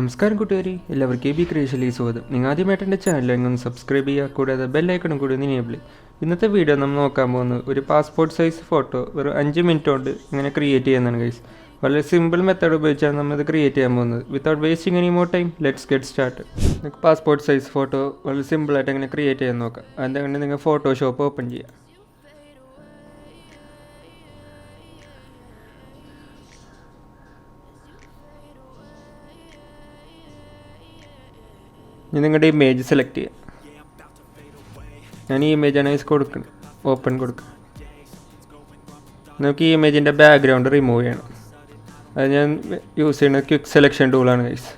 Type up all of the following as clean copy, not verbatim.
നമസ്കാരം കൂട്ടുകാരി, എല്ലാവർക്കും abcreationലേക്ക് സ്വാഗതം. നിങ്ങൾ ആദ്യമായിട്ട് എൻ്റെ ചാനൽ ഒന്ന് സബ്സ്ക്രൈബ് ചെയ്യുക, കൂടാതെ ബെല്ലൈക്കണും കൂടി ഒന്ന് എനേബിൾ ചെയ്യുക. ഇന്നത്തെ വീഡിയോ നമ്മൾ നോക്കാൻ പോകുന്നത് ഒരു പാസ്പോർട്ട് സൈസ് ഫോട്ടോ വെറും 5 മിനിറ്റ് കൊണ്ട് ഇങ്ങനെ ക്രിയേറ്റ് ചെയ്യുന്നതാണ് ഗൈസ്. വളരെ സിമ്പിൾ മെത്തേഡ് ഉപയോഗിച്ചാണ് നമ്മളിത് ക്രിയേറ്റ് ചെയ്യാൻ പോകുന്നത്. Without wasting any more time, let's get start. നിങ്ങൾക്ക് പാസ്പോർട്ട് സൈസ് ഫോട്ടോ വളരെ സിമ്പിളായിട്ട് എങ്ങനെ ക്രിയേറ്റ് ചെയ്യാൻ നോക്കാം. അതുകൊണ്ട് നിങ്ങൾ ഫോട്ടോഷോപ്പ് ഓപ്പൺ ചെയ്യുക. ഇനി നിങ്ങളുടെ ഇമേജ് സെലക്ട് ചെയ്യുക. ഞാൻ ഈ ഇമേജാണ് കൊടുക്കുന്നത്. ഓപ്പൺ കൊടുക്കുക. നമുക്ക് ഈ ഇമേജിൻ്റെ ബാക്ക്ഗ്രൗണ്ട് റിമൂവ് ചെയ്യണം. അത് ഞാൻ യൂസ് ചെയ്യുന്നത് ക്വിക്ക് സെലക്ഷൻ ടൂളാണ് ഗൈസ്.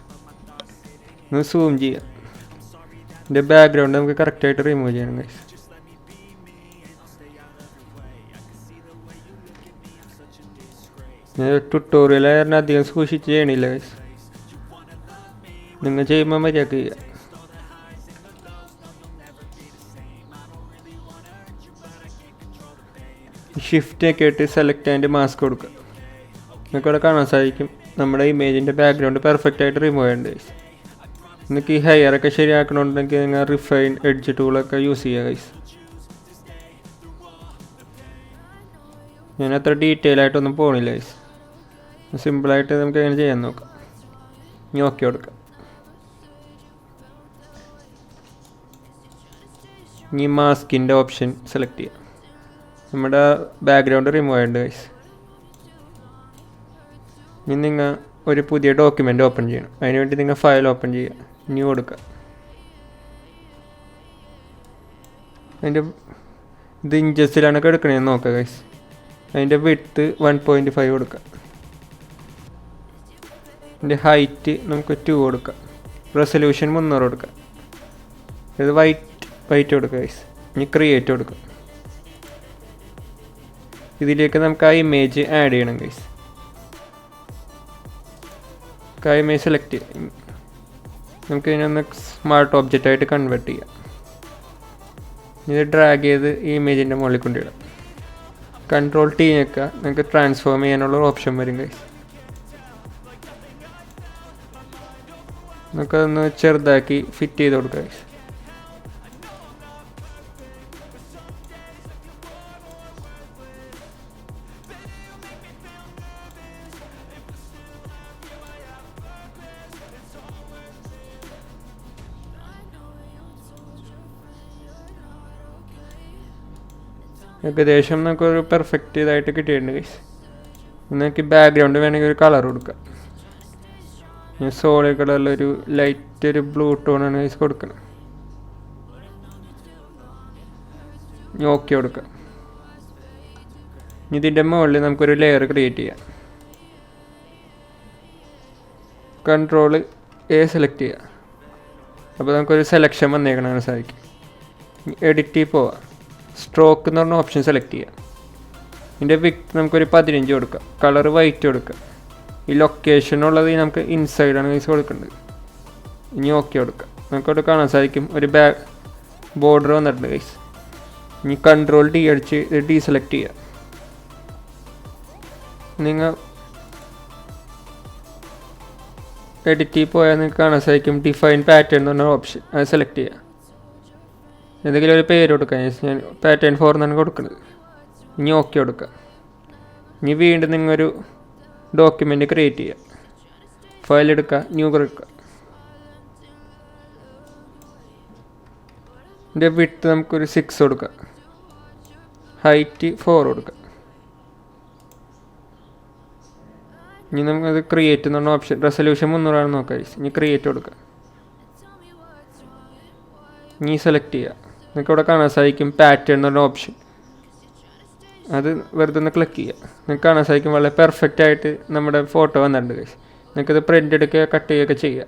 ഒന്ന് സൂം ചെയ്യുക. ഇതിൻ്റെ ബാക്ക്ഗ്രൗണ്ട് നമുക്ക് കറക്റ്റായിട്ട് റിമൂവ് ചെയ്യണം ഗൈസ്. ഞാൻ ട്യൂട്ടോറിയൽ അധികം സൂക്ഷിച്ച് ചെയ്യണില്ല ഗൈസ്. നിങ്ങൾ ചെയ്യുമ്പോൾ മര്യാദക്ക് ചെയ്യുക. ഷിഫ്റ്റൊക്കെ ആയിട്ട് സെലക്ട് ആൻഡ് മാസ്ക് കൊടുക്കുക. നിങ്ങൾക്കവിടെ കാണാൻ സാധിക്കും നമ്മുടെ ഇമേജിൻ്റെ ബാക്ക്ഗ്രൗണ്ട് പെർഫെക്റ്റ് ആയിട്ട് റിമൂവ് ചെയ്യേണ്ടത്. നിങ്ങൾക്ക് ഈ ഹെയറൊക്കെ ശരിയാക്കണമെന്നുണ്ടെങ്കിൽ നിങ്ങൾ റിഫൈൻ എഡ്ജ് ടൂളൊക്കെ യൂസ് ചെയ്യുക ഗൈസ്. ഞാൻ അത്ര ഡീറ്റെയിൽ ആയിട്ടൊന്നും പോകണില്ല ഗൈസ്. സിമ്പിളായിട്ട് നമുക്ക് എങ്ങനെ ചെയ്യാൻ നോക്കാം. ഇനി ഓക്കെ കൊടുക്കാം. ഇനി മാസ്കിൻ്റെ ഓപ്ഷൻ സെലക്ട് ചെയ്യാം. നമ്മുടെ ബാക്ക്ഗ്രൗണ്ട് റിമൂവ് ചെയ്യേണ്ട ഗൈസ്. ഇനി നിങ്ങൾ ഒരു പുതിയ ഡോക്യുമെൻ്റ് ഓപ്പൺ ചെയ്യണം. അതിനുവേണ്ടി നിങ്ങൾ ഫയൽ ഓപ്പൺ ചെയ്യുക. ന്യൂ കൊടുക്കുക. അതിൻ്റെ ഇത് ഇഞ്ചസിലാണ് എടുക്കണേന്ന് നോക്കുക ഗൈസ്. അതിൻ്റെ വിഡ്ത്ത് 1.5 കൊടുക്കുക. അതിൻ്റെ ഹൈറ്റ് നമുക്ക് 2 കൊടുക്കാം. റെസൊല്യൂഷൻ 300 കൊടുക്കുക. ഇത് വൈറ്റ് കൊടുക്കുക ഗൈസ്. ഇനി ക്രിയേറ്റ് കൊടുക്കുക. ഇതിലേക്ക് നമുക്ക് ആ ഇമേജ് ആഡ് ചെയ്യണം ഗൈസ്. ആ ഇമേജ് സെലക്ട് ചെയ്യാം. നമുക്ക് ഇതിനൊന്ന് സ്മാർട്ട് ഒബ്ജക്റ്റ് ആയിട്ട് കൺവേർട്ട് ചെയ്യാം. ഇത് ഡ്രാഗ് ചെയ്ത് ഈ ഇമേജിൻ്റെ മുകളിൽ കൊണ്ടിടാം. Ctrl+T ഞെക്കുക. നമുക്ക് ട്രാൻസ്ഫോം ചെയ്യാനുള്ള ഓപ്ഷൻ വരും ഗൈസ്. നമുക്കതൊന്ന് ചെറുതാക്കി ഫിറ്റ് ചെയ്ത് കൊടുക്കാം ഗൈസ്. ഏകദേശം നമുക്കൊരു പെർഫെക്റ്റ് ഇതായിട്ട് കിട്ടിയിട്ടുണ്ട് ഗൈസ്. നമുക്ക് ബാക്ക്ഗ്രൗണ്ട് വേണമെങ്കിൽ ഒരു കളർ കൊടുക്കാം. സോളിഡ് കളറിലൊരു ലൈറ്റ് ഒരു ബ്ലൂ ടോണാണ് ഗൈസ് കൊടുക്കണം. ഓക്കെ കൊടുക്കാം. ഇതിൻ്റെ മുകളിൽ നമുക്കൊരു ലെയർ ക്രിയേറ്റ് ചെയ്യാം. Ctrl+A സെലക്ട് ചെയ്യുക. അപ്പോൾ നമുക്കൊരു സെലക്ഷൻ വന്നേക്കണ സാധിക്കും. എഡിറ്റിൽ പോവാം. സ്ട്രോക്ക് എന്ന് പറഞ്ഞ ഓപ്ഷൻ സെലക്ട് ചെയ്യുക. ഇതിൻ്റെ വിഡ്ത്ത് നമുക്കൊരു 15 കൊടുക്കാം. കളർ വൈറ്റ് കൊടുക്കുക. ഈ ലൊക്കേഷനുള്ളത് നമുക്ക് ഇൻസൈഡാണ് ഗൈസ് കൊടുക്കേണ്ടത്. ഇനി ഓക്കെ കൊടുക്കുക. നമുക്കവിടെ കാണാൻ സാധിക്കും ഒരു ബോർഡർ വന്നിട്ടുണ്ട് ഗൈസ്. ഇനി Ctrl+D അടിച്ച് ഇത് ഡീസെലക്ട് ചെയ്യുക. നിങ്ങൾ എഡിറ്റിൽ പോയാൽ നിങ്ങൾക്ക് കാണാൻ സാധിക്കും ഡിഫൈൻ പാറ്റേൺ എന്ന് പറഞ്ഞ ഓപ്ഷൻ. അത് സെലക്ട് ചെയ്യുക. എന്തെങ്കിലും ഒരു പേര് കൊടുക്കാം. ഞാൻ പാറ്റേൺ 4 എന്നാണ് കൊടുക്കുന്നത്. ഇനി ഓക്കെ കൊടുക്കുക. ഇനി വീണ്ടും നിങ്ങളൊരു ഡോക്യുമെൻ്റ് ക്രിയേറ്റ് ചെയ്യുക. ഫയൽ എടുക്കുക. ന്യൂ കൊടുക്കുക. ഇതിൻ്റെ വിഡ്ത്ത് നമുക്കൊരു 6 കൊടുക്കുക. ഹൈറ്റ് 4 കൊടുക്കുക. ഇനി നമുക്കത് ക്രിയേറ്റ് എന്ന് പറഞ്ഞ ഓപ്ഷൻ റെസൊല്യൂഷൻ 300 നോക്കാം. ഇനി ക്രിയേറ്റ് കൊടുക്കുക. ഇനി സെലക്ട് ചെയ്യുക. നിങ്ങൾക്ക് ഇവിടെ കാണാൻ സാധിക്കും പാറ്റേൺ എന്ന് പറഞ്ഞ ഓപ്ഷൻ. അത് വെറുതെ ഒന്ന് ക്ലിക്ക് ചെയ്യുക. നിങ്ങൾക്ക് കാണാൻ സാധിക്കും വളരെ പെർഫെക്റ്റ് ആയിട്ട് നമ്മുടെ ഫോട്ടോ വന്നിട്ടുണ്ട് ഗൈസ്. നിങ്ങൾക്കത് പ്രിൻ്റ് എടുക്കുക, കട്ട് ചെയ്യുകയൊക്കെ ചെയ്യുക.